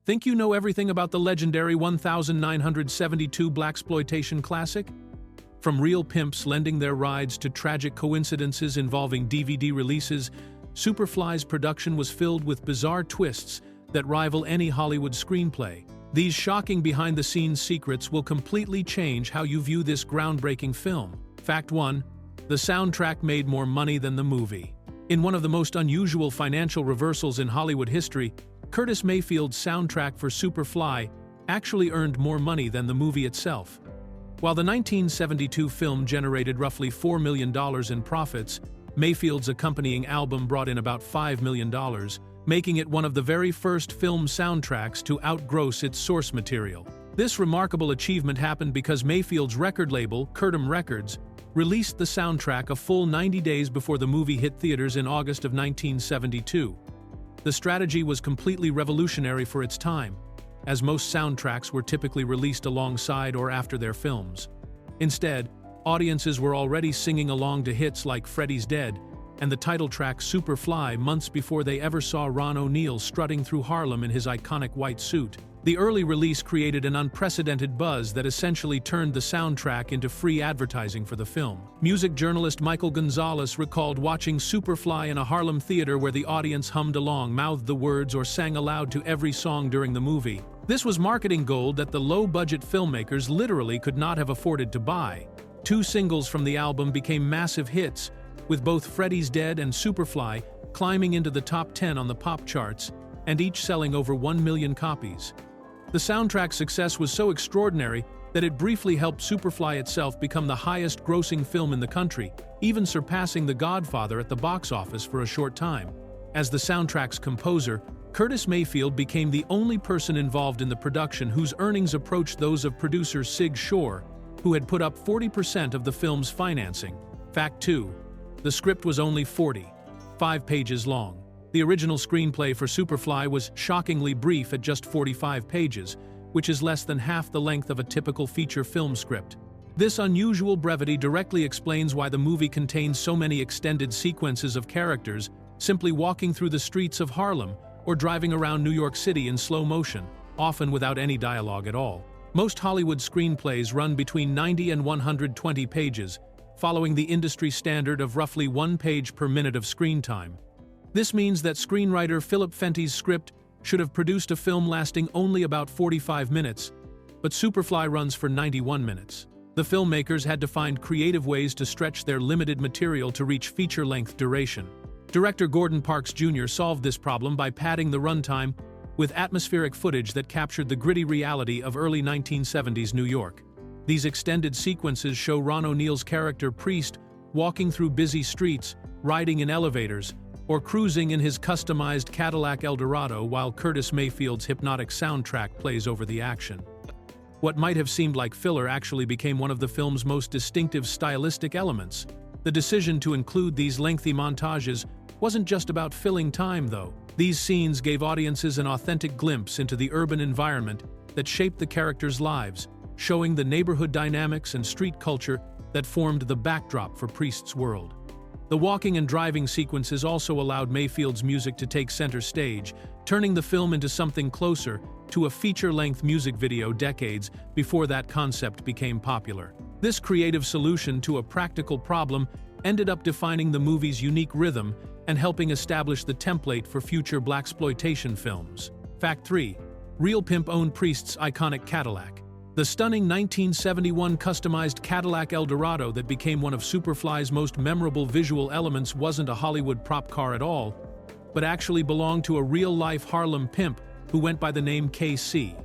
Think you know everything about the legendary 1972 blaxploitation classic? From real pimps lending their rides to tragic coincidences involving DVD releases, Superfly's production was filled with bizarre twists that rival any Hollywood screenplay. These shocking behind-the-scenes secrets will completely change how you view this groundbreaking film. Fact 1. The soundtrack made more money than the movie. In one of the most unusual financial reversals in Hollywood history, Curtis Mayfield's soundtrack for Superfly actually earned more money than the movie itself. While the 1972 film generated roughly $4 million in profits, Mayfield's accompanying album brought in about $5 million, making it one of the very first film soundtracks to outgross its source material. This remarkable achievement happened because Mayfield's record label, Curtis Records, released the soundtrack a full 90 days before the movie hit theaters in August of 1972. The strategy was completely revolutionary for its time, as most soundtracks were typically released alongside or after their films. Instead, audiences were already singing along to hits like Freddy's Dead and the title track Superfly months before they ever saw Ron O'Neal strutting through Harlem in his iconic white suit. The early release created an unprecedented buzz that essentially turned the soundtrack into free advertising for the film. Music journalist Michael Gonzalez recalled watching Superfly in a Harlem theater where the audience hummed along, mouthed the words, or sang aloud to every song during the movie. This was marketing gold that the low-budget filmmakers literally could not have afforded to buy. 2 singles from the album became massive hits, with both Freddy's Dead and Superfly climbing into the top 10 on the pop charts, and each selling over 1 million copies. The soundtrack's success was so extraordinary that it briefly helped Superfly itself become the highest-grossing film in the country, even surpassing The Godfather at the box office for a short time. As the soundtrack's composer, Curtis Mayfield became the only person involved in the production whose earnings approached those of producer Sig Shore, who had put up 40% of the film's financing. Fact 2. The script was only 45 pages long. The original screenplay for Superfly was shockingly brief at just 45 pages, which is less than half the length of a typical feature film script. This unusual brevity directly explains why the movie contains so many extended sequences of characters simply walking through the streets of Harlem or driving around New York City in slow motion, often without any dialogue at all. Most Hollywood screenplays run between 90 and 120 pages, following the industry standard of roughly 1 page per minute of screen time. This means that screenwriter Philip Fenty's script should have produced a film lasting only about 45 minutes, but Superfly runs for 91 minutes. The filmmakers had to find creative ways to stretch their limited material to reach feature-length duration. Director Gordon Parks Jr. solved this problem by padding the runtime with atmospheric footage that captured the gritty reality of early 1970s New York. These extended sequences show Ron O'Neal's character Priest walking through busy streets, riding in elevators, or cruising in his customized Cadillac Eldorado while Curtis Mayfield's hypnotic soundtrack plays over the action. What might have seemed like filler actually became one of the film's most distinctive stylistic elements. The decision to include these lengthy montages wasn't just about filling time, though. These scenes gave audiences an authentic glimpse into the urban environment that shaped the characters' lives, showing the neighborhood dynamics and street culture that formed the backdrop for Priest's world. The walking and driving sequences also allowed Mayfield's music to take center stage, turning the film into something closer to a feature-length music video decades before that concept became popular. This creative solution to a practical problem ended up defining the movie's unique rhythm and helping establish the template for future blaxploitation films. Fact 3. Real pimp owned Priest's iconic Cadillac. The stunning 1971 customized Cadillac Eldorado that became one of Superfly's most memorable visual elements wasn't a Hollywood prop car at all, but actually belonged to a real-life Harlem pimp who went by the name KC.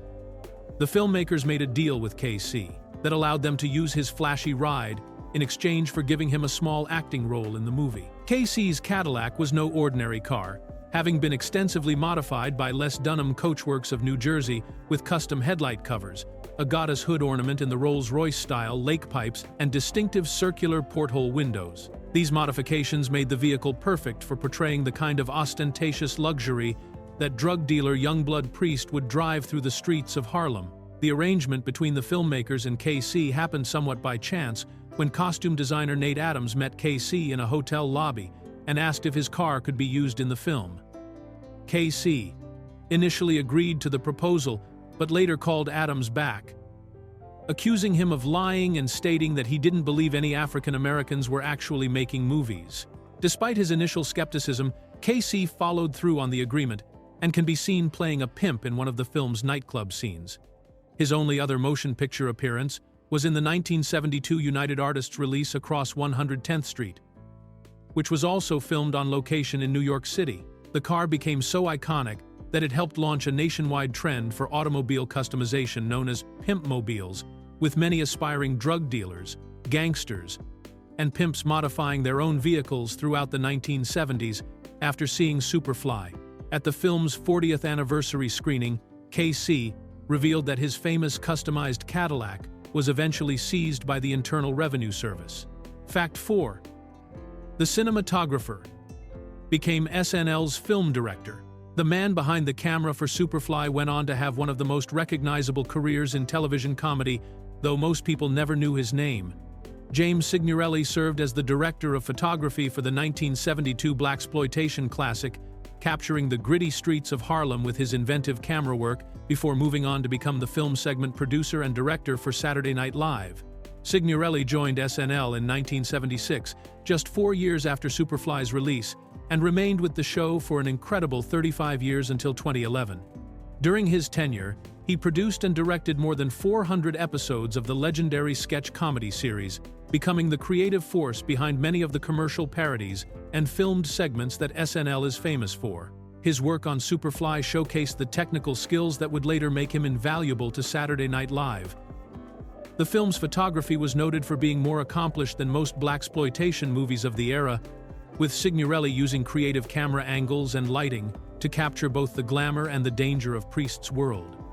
The filmmakers made a deal with KC that allowed them to use his flashy ride in exchange for giving him a small acting role in the movie. KC's Cadillac was no ordinary car, having been extensively modified by Les Dunham Coachworks of New Jersey with custom headlight covers, a goddess hood ornament in the Rolls-Royce style, lake pipes, and distinctive circular porthole windows. These modifications made the vehicle perfect for portraying the kind of ostentatious luxury that drug dealer Youngblood Priest would drive through the streets of Harlem. The arrangement between the filmmakers and KC happened somewhat by chance when costume designer Nate Adams met KC in a hotel lobby and asked if his car could be used in the film. KC, initially agreed to the proposal, but later called Adams back, accusing him of lying and stating that he didn't believe any African Americans were actually making movies. Despite his initial skepticism, Casey followed through on the agreement and can be seen playing a pimp in one of the film's nightclub scenes. His only other motion picture appearance was in the 1972 United Artists release Across 110th Street, which was also filmed on location in New York City. The car became so iconic that it helped launch a nationwide trend for automobile customization known as pimp-mobiles, with many aspiring drug dealers, gangsters, and pimps modifying their own vehicles throughout the 1970s after seeing Superfly. At the film's 40th anniversary screening, KC revealed that his famous customized Cadillac was eventually seized by the Internal Revenue Service. Fact 4. The cinematographer became SNL's film director. The man behind the camera for Superfly went on to have one of the most recognizable careers in television comedy, though most people never knew his name. James Signorelli served as the director of photography for the 1972 blaxploitation classic, capturing the gritty streets of Harlem with his inventive camera work before moving on to become the film segment producer and director for Saturday Night Live. Signorelli joined SNL in 1976, just 4 years after Superfly's release, and remained with the show for an incredible 35 years until 2011. During his tenure, he produced and directed more than 400 episodes of the legendary sketch comedy series, becoming the creative force behind many of the commercial parodies and filmed segments that SNL is famous for. His work on Superfly showcased the technical skills that would later make him invaluable to Saturday Night Live. The film's photography was noted for being more accomplished than most blaxploitation movies of the era, with Signorelli using creative camera angles and lighting to capture both the glamour and the danger of Priest's world.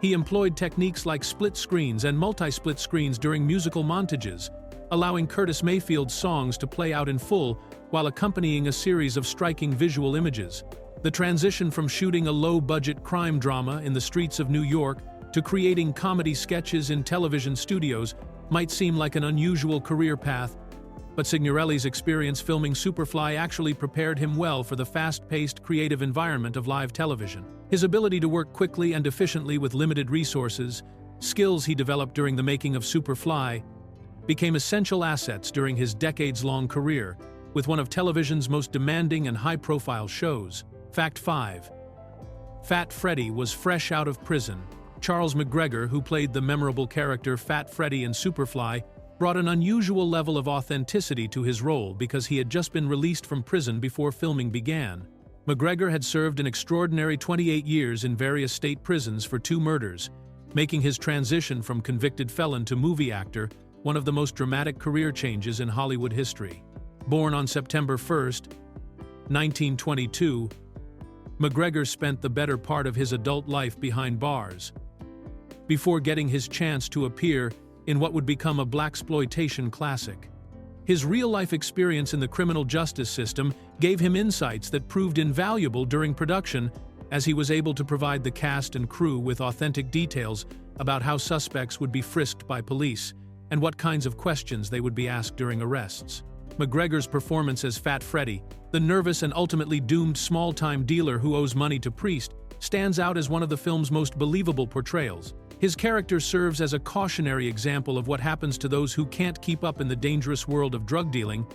He employed techniques like split screens and multi-split screens during musical montages, allowing Curtis Mayfield's songs to play out in full while accompanying a series of striking visual images. The transition from shooting a low-budget crime drama in the streets of New York to creating comedy sketches in television studios might seem like an unusual career path, but Signorelli's experience filming Superfly actually prepared him well for the fast-paced, creative environment of live television. His ability to work quickly and efficiently with limited resources, skills he developed during the making of Superfly, became essential assets during his decades-long career, with one of television's most demanding and high-profile shows. Fact 5. Fat Freddy was fresh out of prison. Charles McGregor, who played the memorable character Fat Freddy in Superfly, brought an unusual level of authenticity to his role because he had just been released from prison before filming began. McGregor had served an extraordinary 28 years in various state prisons for 2 murders, making his transition from convicted felon to movie actor one of the most dramatic career changes in Hollywood history. Born on September 1, 1922, McGregor spent the better part of his adult life behind bars, before getting his chance to appear in what would become a blaxploitation classic. His real-life experience in the criminal justice system gave him insights that proved invaluable during production, as he was able to provide the cast and crew with authentic details about how suspects would be frisked by police and what kinds of questions they would be asked during arrests. McGregor's performance as Fat Freddy, the nervous and ultimately doomed small-time dealer who owes money to Priest, stands out as one of the film's most believable portrayals. His character serves as a cautionary example of what happens to those who can't keep up in the dangerous world of drug dealing,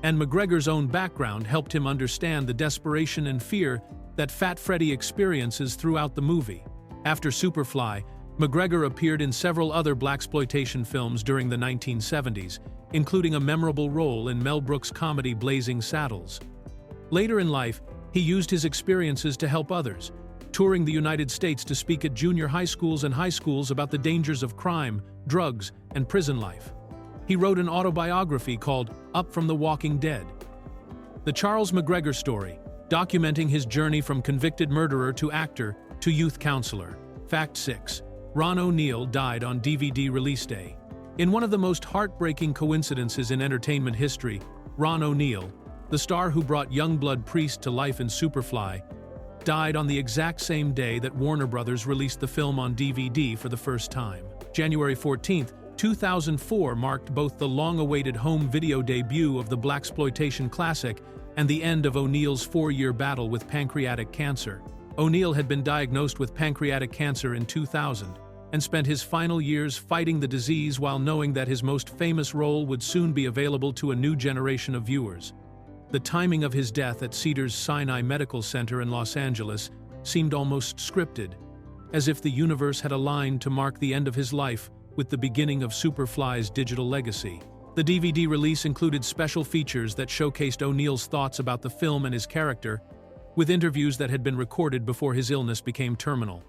and McGregor's own background helped him understand the desperation and fear that Fat Freddy experiences throughout the movie. After Superfly, McGregor appeared in several other blaxploitation films during the 1970s, including a memorable role in Mel Brooks' comedy Blazing Saddles. Later in life, he used his experiences to help others, touring the United States to speak at junior high schools and high schools about the dangers of crime, drugs, and prison life. He wrote an autobiography called Up from the Walking Dead, the Charles McGregor story, documenting his journey from convicted murderer to actor to youth counselor. Fact 6. Ron O'Neal died on DVD release day. In one of the most heartbreaking coincidences in entertainment history, Ron O'Neal, the star who brought Youngblood Priest to life in Superfly, died on the exact same day that Warner Brothers released the film on DVD for the first time. January 14, 2004 marked both the long-awaited home video debut of the blaxploitation classic and the end of O'Neal's 4-year battle with pancreatic cancer. O'Neill had been diagnosed with pancreatic cancer in 2000 and spent his final years fighting the disease while knowing that his most famous role would soon be available to a new generation of viewers. The timing of his death at Cedars-Sinai Medical Center in Los Angeles seemed almost scripted, as if the universe had aligned to mark the end of his life with the beginning of Superfly's digital legacy. The DVD release included special features that showcased O'Neill's thoughts about the film and his character, with interviews that had been recorded before his illness became terminal.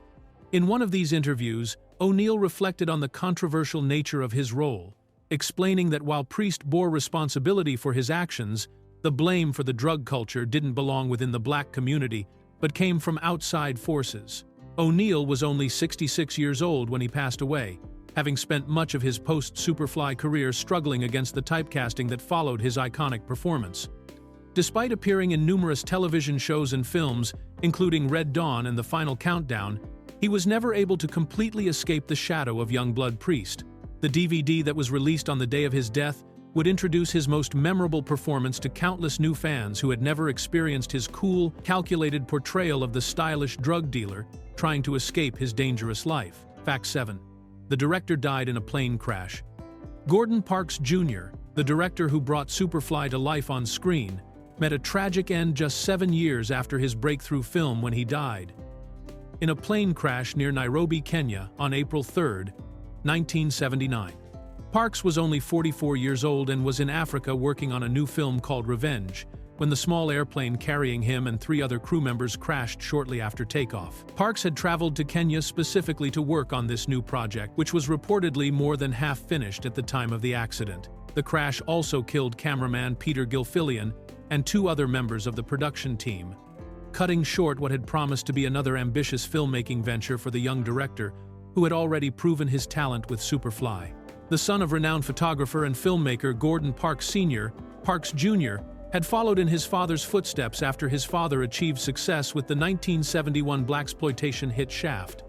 In one of these interviews, O'Neill reflected on the controversial nature of his role, explaining that while Priest bore responsibility for his actions, the blame for the drug culture didn't belong within the black community, but came from outside forces. O'Neill was only 66 years old when he passed away, having spent much of his post-Superfly career struggling against the typecasting that followed his iconic performance. Despite appearing in numerous television shows and films, including Red Dawn and The Final Countdown, he was never able to completely escape the shadow of Youngblood Priest. The DVD that was released on the day of his death would introduce his most memorable performance to countless new fans who had never experienced his cool, calculated portrayal of the stylish drug dealer trying to escape his dangerous life. Fact 7. The director died in a plane crash. Gordon Parks Jr., the director who brought Superfly to life on screen, met a tragic end just 7 years after his breakthrough film when he died. In a plane crash near Nairobi, Kenya, on April 3, 1979. Parks was only 44 years old and was in Africa working on a new film called Revenge, when the small airplane carrying him and 3 other crew members crashed shortly after takeoff. Parks had traveled to Kenya specifically to work on this new project, which was reportedly more than half finished at the time of the accident. The crash also killed cameraman Peter Gilfillian and 2 other members of the production team, cutting short what had promised to be another ambitious filmmaking venture for the young director, who had already proven his talent with Superfly. The son of renowned photographer and filmmaker Gordon Parks Sr., Parks Jr., had followed in his father's footsteps after his father achieved success with the 1971 blaxploitation hit Shaft.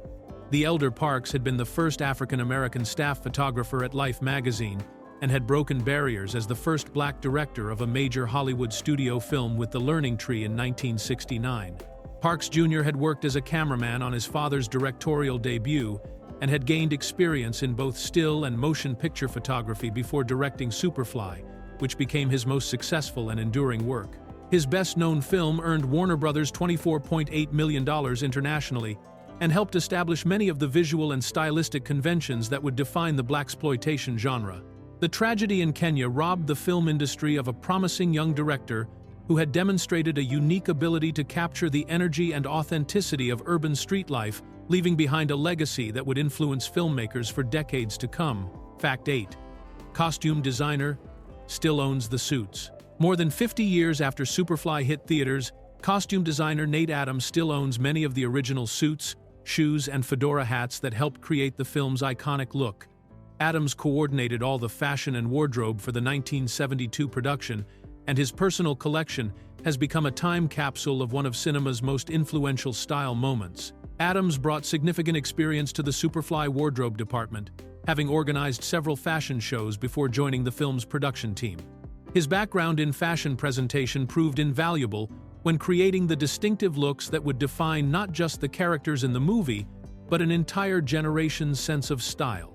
The elder Parks had been the first African-American staff photographer at Life magazine and had broken barriers as the first black director of a major Hollywood studio film with The Learning Tree in 1969. Parks Jr. had worked as a cameraman on his father's directorial debut and had gained experience in both still and motion picture photography before directing Superfly, which became his most successful and enduring work. His best-known film earned Warner Bros. $24.8 million internationally and helped establish many of the visual and stylistic conventions that would define the blaxploitation genre. The tragedy in Kenya robbed the film industry of a promising young director who had demonstrated a unique ability to capture the energy and authenticity of urban street life, leaving behind a legacy that would influence filmmakers for decades to come. Fact 8. Costume designer still owns the suits. More than 50 years after Superfly hit theaters, costume designer Nate Adams still owns many of the original suits, shoes, and fedora hats that helped create the film's iconic look. Adams coordinated all the fashion and wardrobe for the 1972 production, and his personal collection has become a time capsule of one of cinema's most influential style moments. Adams brought significant experience to the Superfly wardrobe department, having organized several fashion shows before joining the film's production team. His background in fashion presentation proved invaluable when creating the distinctive looks that would define not just the characters in the movie, but an entire generation's sense of style.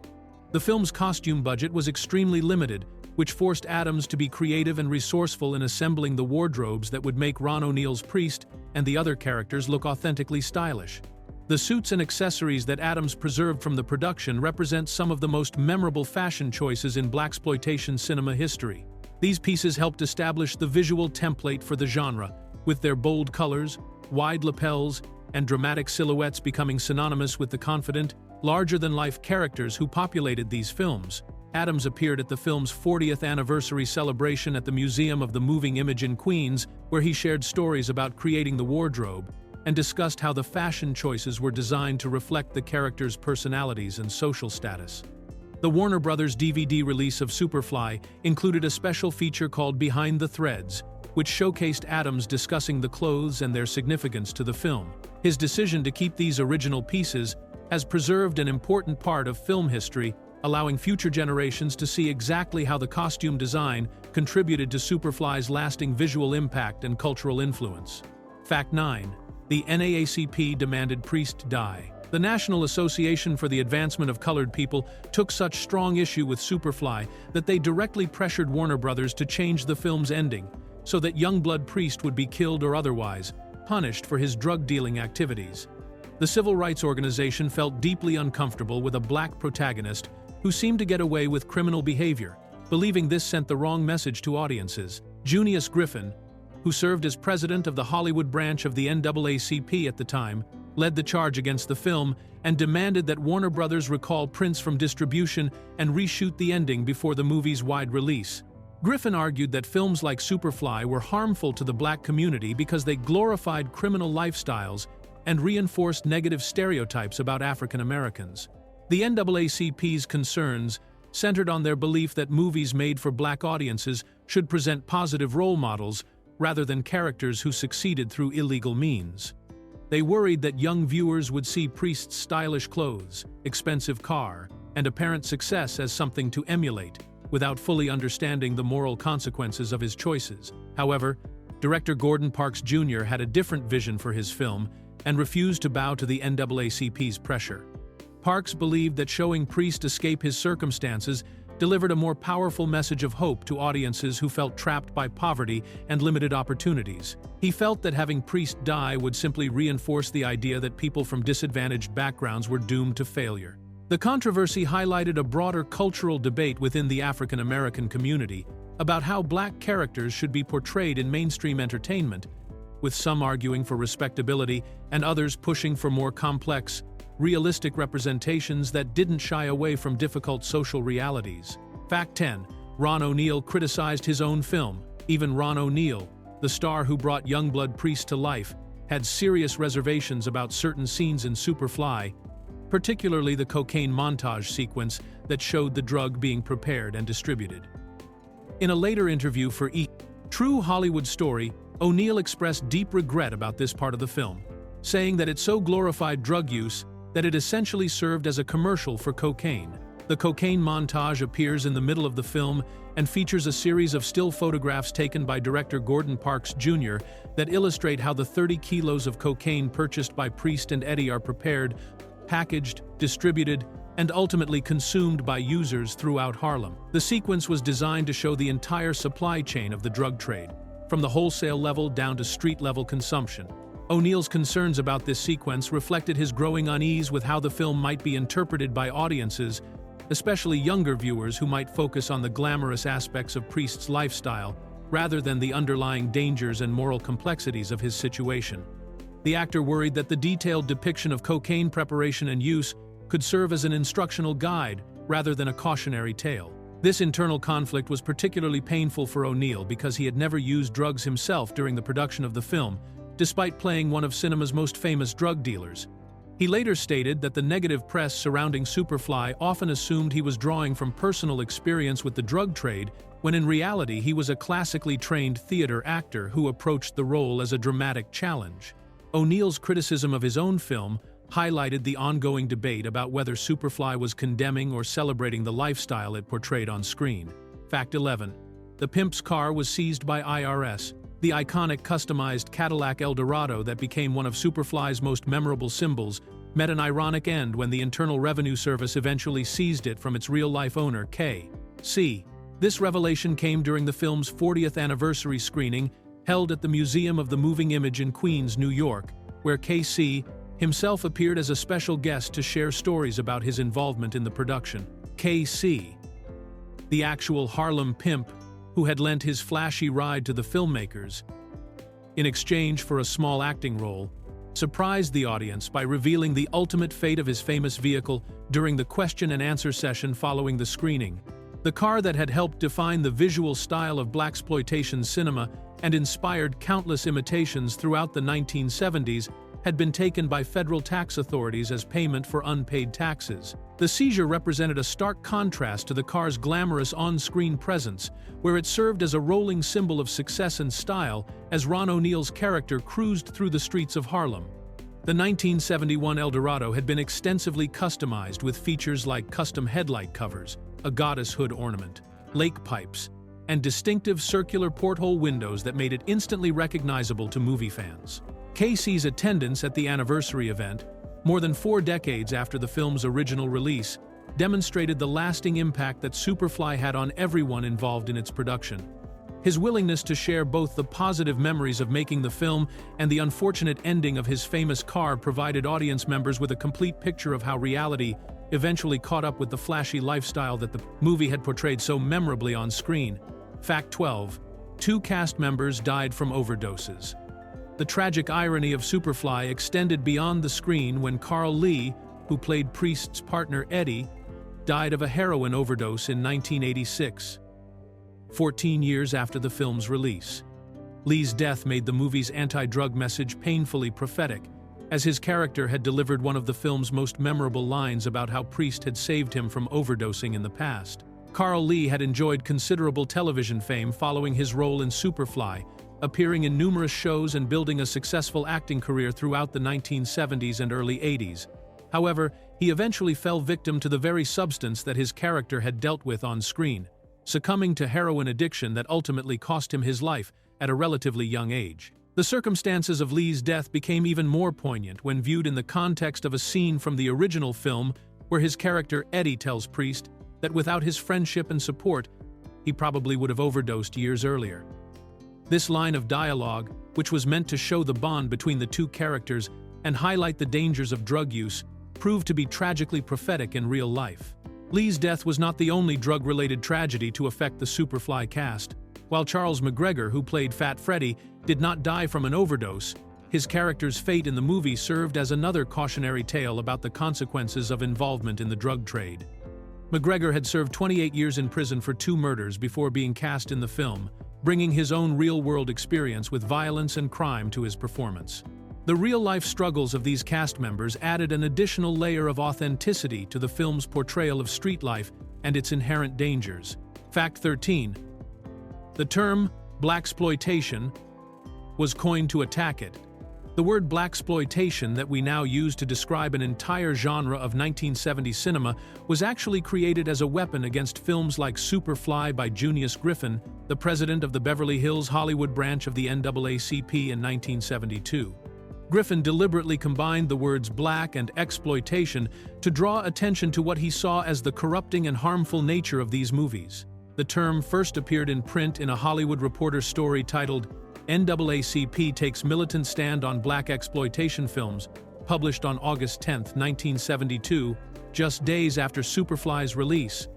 The film's costume budget was extremely limited, which forced Adams to be creative and resourceful in assembling the wardrobes that would make Ron O'Neill's Priest and the other characters look authentically stylish. The suits and accessories that Adams preserved from the production represent some of the most memorable fashion choices in blaxploitation cinema history. These pieces helped establish the visual template for the genre, with their bold colors, wide lapels, and dramatic silhouettes becoming synonymous with the confident, larger-than-life characters who populated these films. Adams appeared at the film's 40th anniversary celebration at the Museum of the Moving Image in Queens, where he shared stories about creating the wardrobe and discussed how the fashion choices were designed to reflect the characters' personalities and social status. The Warner Bros. DVD release of Superfly included a special feature called Behind the Threads, which showcased Adams discussing the clothes and their significance to the film. His decision to keep these original pieces has preserved an important part of film history, allowing future generations to see exactly how the costume design contributed to Superfly's lasting visual impact and cultural influence. Fact 9. the NAACP demanded Priest die. The National Association for the Advancement of Colored People took such strong issue with Superfly that they directly pressured Warner Brothers to change the film's ending, so that Youngblood Priest would be killed or otherwise punished for his drug-dealing activities. The civil rights organization felt deeply uncomfortable with a black protagonist who seemed to get away with criminal behavior, believing this sent the wrong message to audiences. Junius Griffin, who served as president of the Hollywood branch of the NAACP at the time, led the charge against the film and demanded that Warner Brothers recall Prince from distribution and reshoot the ending before the movie's wide release. Griffin argued that films like Superfly were harmful to the black community because they glorified criminal lifestyles and reinforced negative stereotypes about African Americans. The NAACP's concerns centered on their belief that movies made for black audiences should present positive role models rather than characters who succeeded through illegal means. They worried that young viewers would see Priest's stylish clothes, expensive car, and apparent success as something to emulate, without fully understanding the moral consequences of his choices. However, director Gordon Parks Jr. had a different vision for his film and refused to bow to the NAACP's pressure. Parks believed that showing Priest escape his circumstances delivered a more powerful message of hope to audiences who felt trapped by poverty and limited opportunities. He felt that having Priest die would simply reinforce the idea that people from disadvantaged backgrounds were doomed to failure. The controversy highlighted a broader cultural debate within the African American community about how black characters should be portrayed in mainstream entertainment, with some arguing for respectability and others pushing for more complex, realistic representations that didn't shy away from difficult social realities. Fact 10. Ron O'Neal criticized his own film. Even Ron O'Neal, the star who brought Youngblood Priest to life, had serious reservations about certain scenes in Superfly, particularly the cocaine montage sequence that showed the drug being prepared and distributed. In a later interview for True Hollywood Story, O'Neal expressed deep regret about this part of the film, saying that it so glorified drug use that it essentially served as a commercial for cocaine. The cocaine montage appears in the middle of the film and features a series of still photographs taken by director Gordon Parks Jr. that illustrate how the 30 kilos of cocaine purchased by Priest and Eddie are prepared, packaged, distributed, and ultimately consumed by users throughout Harlem. The sequence was designed to show the entire supply chain of the drug trade, from the wholesale level down to street-level consumption. O'Neal's concerns about this sequence reflected his growing unease with how the film might be interpreted by audiences, especially younger viewers who might focus on the glamorous aspects of Priest's lifestyle rather than the underlying dangers and moral complexities of his situation. The actor worried that the detailed depiction of cocaine preparation and use could serve as an instructional guide rather than a cautionary tale. This internal conflict was particularly painful for O'Neal because he had never used drugs himself during the production of the film, despite playing one of cinema's most famous drug dealers. He later stated that the negative press surrounding Superfly often assumed he was drawing from personal experience with the drug trade, when in reality he was a classically trained theater actor who approached the role as a dramatic challenge. O'Neal's criticism of his own film highlighted the ongoing debate about whether Superfly was condemning or celebrating the lifestyle it portrayed on screen. Fact 11. The pimp's car was seized by IRS. The iconic customized Cadillac Eldorado that became one of Superfly's most memorable symbols met an ironic end when the Internal Revenue Service eventually seized it from its real-life owner, K.C. This revelation came during the film's 40th anniversary screening held at the Museum of the Moving Image in Queens, New York, where K.C. himself appeared as a special guest to share stories about his involvement in the production. K.C., the actual Harlem pimp who had lent his flashy ride to the filmmakers, in exchange for a small acting role, surprised the audience by revealing the ultimate fate of his famous vehicle during the question-and-answer session following the screening. The car that had helped define the visual style of blaxploitation cinema and inspired countless imitations throughout the 1970s had been taken by federal tax authorities as payment for unpaid taxes. The seizure represented a stark contrast to the car's glamorous on-screen presence, where it served as a rolling symbol of success and style as Ron O'Neal's character cruised through the streets of Harlem. The 1971 Eldorado had been extensively customized with features like custom headlight covers, a goddess hood ornament, lake pipes, and distinctive circular porthole windows that made it instantly recognizable to movie fans. Casey's attendance at the anniversary event, more than 4 decades after the film's original release, demonstrated the lasting impact that Superfly had on everyone involved in its production. His willingness to share both the positive memories of making the film and the unfortunate ending of his famous car provided audience members with a complete picture of how reality eventually caught up with the flashy lifestyle that the movie had portrayed so memorably on screen. Fact 12. 2 cast members died from overdoses. The tragic irony of Superfly extended beyond the screen when Carl Lee, who played Priest's partner Eddie, died of a heroin overdose in 1986. 14 years after the film's release. Lee's death made the movie's anti-drug message painfully prophetic, as his character had delivered one of the film's most memorable lines about how Priest had saved him from overdosing in the past. Carl Lee had enjoyed considerable television fame following his role in Superfly, appearing in numerous shows and building a successful acting career throughout the 1970s and early 80s. However, he eventually fell victim to the very substance that his character had dealt with on screen, succumbing to heroin addiction that ultimately cost him his life at a relatively young age. The circumstances of Lee's death became even more poignant when viewed in the context of a scene from the original film where his character Eddie tells Priest that without his friendship and support, he probably would have overdosed years earlier. This line of dialogue, which was meant to show the bond between the 2 characters and highlight the dangers of drug use, proved to be tragically prophetic in real life. Lee's death was not the only drug-related tragedy to affect the Superfly cast. While Charles McGregor, who played Fat Freddy, did not die from an overdose, his character's fate in the movie served as another cautionary tale about the consequences of involvement in the drug trade. McGregor had served 28 years in prison for 2 murders before being cast in the film, bringing his own real-world experience with violence and crime to his performance. The real-life struggles of these cast members added an additional layer of authenticity to the film's portrayal of street life and its inherent dangers. Fact 13. The term blaxploitation was coined to attack it. The word blaxploitation that we now use to describe an entire genre of 1970s cinema was actually created as a weapon against films like Superfly by Junius Griffin, the president of the Beverly Hills Hollywood branch of the NAACP in 1972. Griffin deliberately combined the words black and exploitation to draw attention to what he saw as the corrupting and harmful nature of these movies. The term first appeared in print in a Hollywood Reporter story titled NAACP Takes Militant Stand on Black Exploitation Films, published on August 10, 1972, just days after Superfly's release.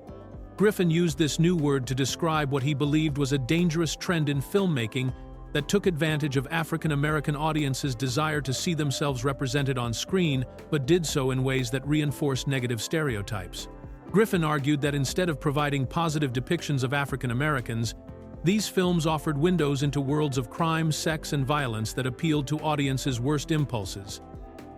Griffin used this new word to describe what he believed was a dangerous trend in filmmaking that took advantage of African American audiences' desire to see themselves represented on screen, but did so in ways that reinforced negative stereotypes. Griffin argued that instead of providing positive depictions of African Americans, these films offered windows into worlds of crime, sex, and violence that appealed to audiences' worst impulses.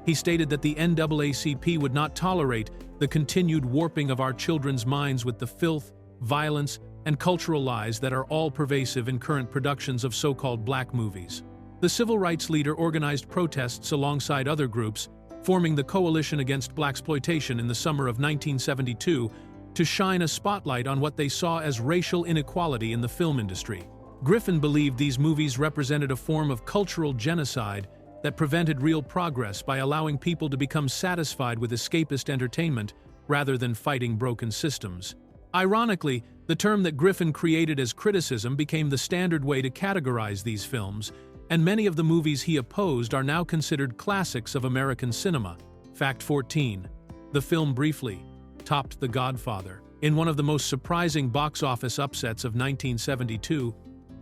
He stated that the NAACP would not tolerate the continued warping of our children's minds with the filth, violence, and cultural lies that are all pervasive in current productions of so-called black movies. The civil rights leader organized protests alongside other groups, forming the Coalition Against Blaxploitation in the summer of 1972 to shine a spotlight on what they saw as racial inequality in the film industry. Griffin believed these movies represented a form of cultural genocide that prevented real progress by allowing people to become satisfied with escapist entertainment rather than fighting broken systems. Ironically, the term that Griffin created as criticism became the standard way to categorize these films, and many of the movies he opposed are now considered classics of American cinema. Fact 14. The film briefly topped The Godfather. In one of the most surprising box office upsets of 1972,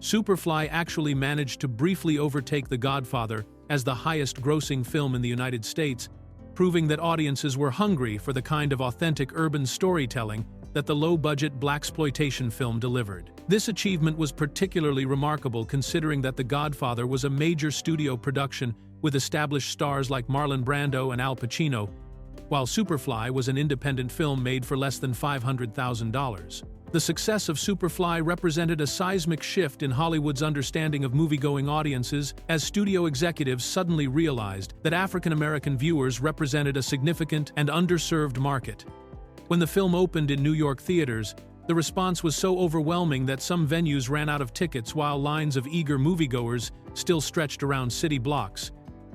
Superfly actually managed to briefly overtake The Godfather as the highest-grossing film in the United States, proving that audiences were hungry for the kind of authentic urban storytelling that the low-budget blaxploitation film delivered. This achievement was particularly remarkable considering that The Godfather was a major studio production with established stars like Marlon Brando and Al Pacino, while Superfly was an independent film made for less than $500,000. The success of Superfly represented a seismic shift in Hollywood's understanding of moviegoing audiences as studio executives suddenly realized that African-American viewers represented a significant and underserved market. When the film opened in New York theaters, the response was so overwhelming that some venues ran out of tickets while lines of eager moviegoers still stretched around city blocks.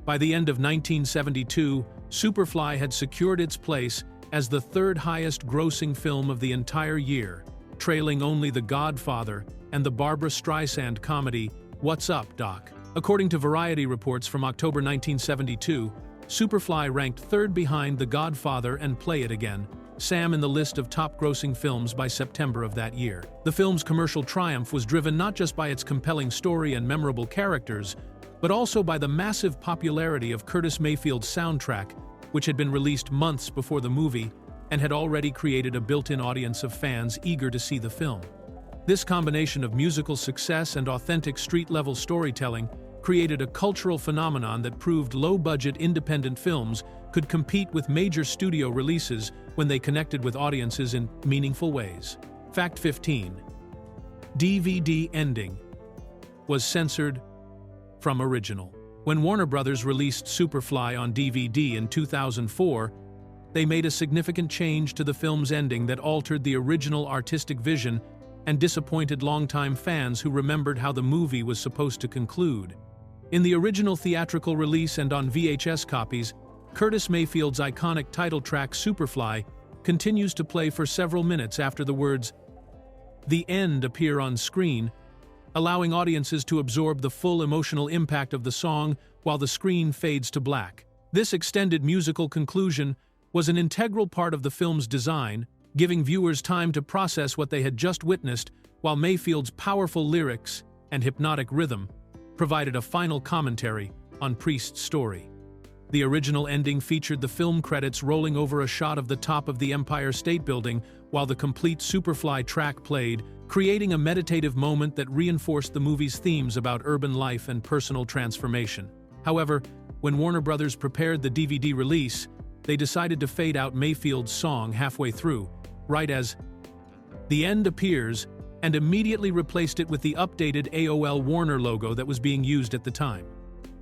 By the end of 1972, Superfly had secured its place as the third highest-grossing film of the entire year, trailing only The Godfather and the Barbra Streisand comedy What's Up, Doc? According to Variety reports from October 1972, Superfly ranked third behind The Godfather and Play It Again, Sam in the list of top-grossing films by September of that year. The film's commercial triumph was driven not just by its compelling story and memorable characters, but also by the massive popularity of Curtis Mayfield's soundtrack, which had been released months before the movie and had already created a built-in audience of fans eager to see the film. This combination of musical success and authentic street-level storytelling created a cultural phenomenon that proved low-budget independent films could compete with major studio releases when they connected with audiences in meaningful ways. Fact 15. DVD ending was censored from original. When Warner Brothers released Superfly on DVD in 2004, they made a significant change to the film's ending that altered the original artistic vision and disappointed longtime fans who remembered how the movie was supposed to conclude. In the original theatrical release and on VHS copies, Curtis Mayfield's iconic title track Superfly continues to play for several minutes after the words "The End" appear on screen, allowing audiences to absorb the full emotional impact of the song while the screen fades to black. This extended musical conclusion was an integral part of the film's design, giving viewers time to process what they had just witnessed, while Mayfield's powerful lyrics and hypnotic rhythm provided a final commentary on Priest's story. The original ending featured the film credits rolling over a shot of the top of the Empire State Building while the complete Superfly track played, creating a meditative moment that reinforced the movie's themes about urban life and personal transformation. However, when Warner Brothers prepared the DVD release, they decided to fade out Mayfield's song halfway through, right as "The End" appears, and immediately replaced it with the updated AOL Warner logo that was being used at the time.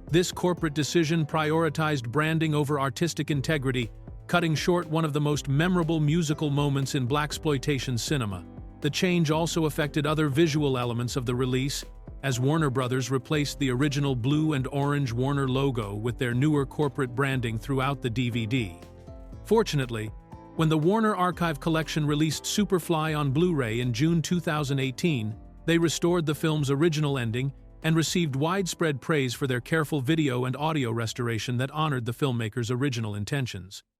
This corporate decision prioritized branding over artistic integrity, cutting short one of the most memorable musical moments in blaxploitation cinema. The change also affected other visual elements of the release, as Warner Brothers replaced the original blue and orange Warner logo with their newer corporate branding throughout the DVD. Fortunately, when the Warner Archive Collection released Superfly on Blu-ray in June 2018, they restored the film's original ending and received widespread praise for their careful video and audio restoration that honored the filmmaker's original intentions.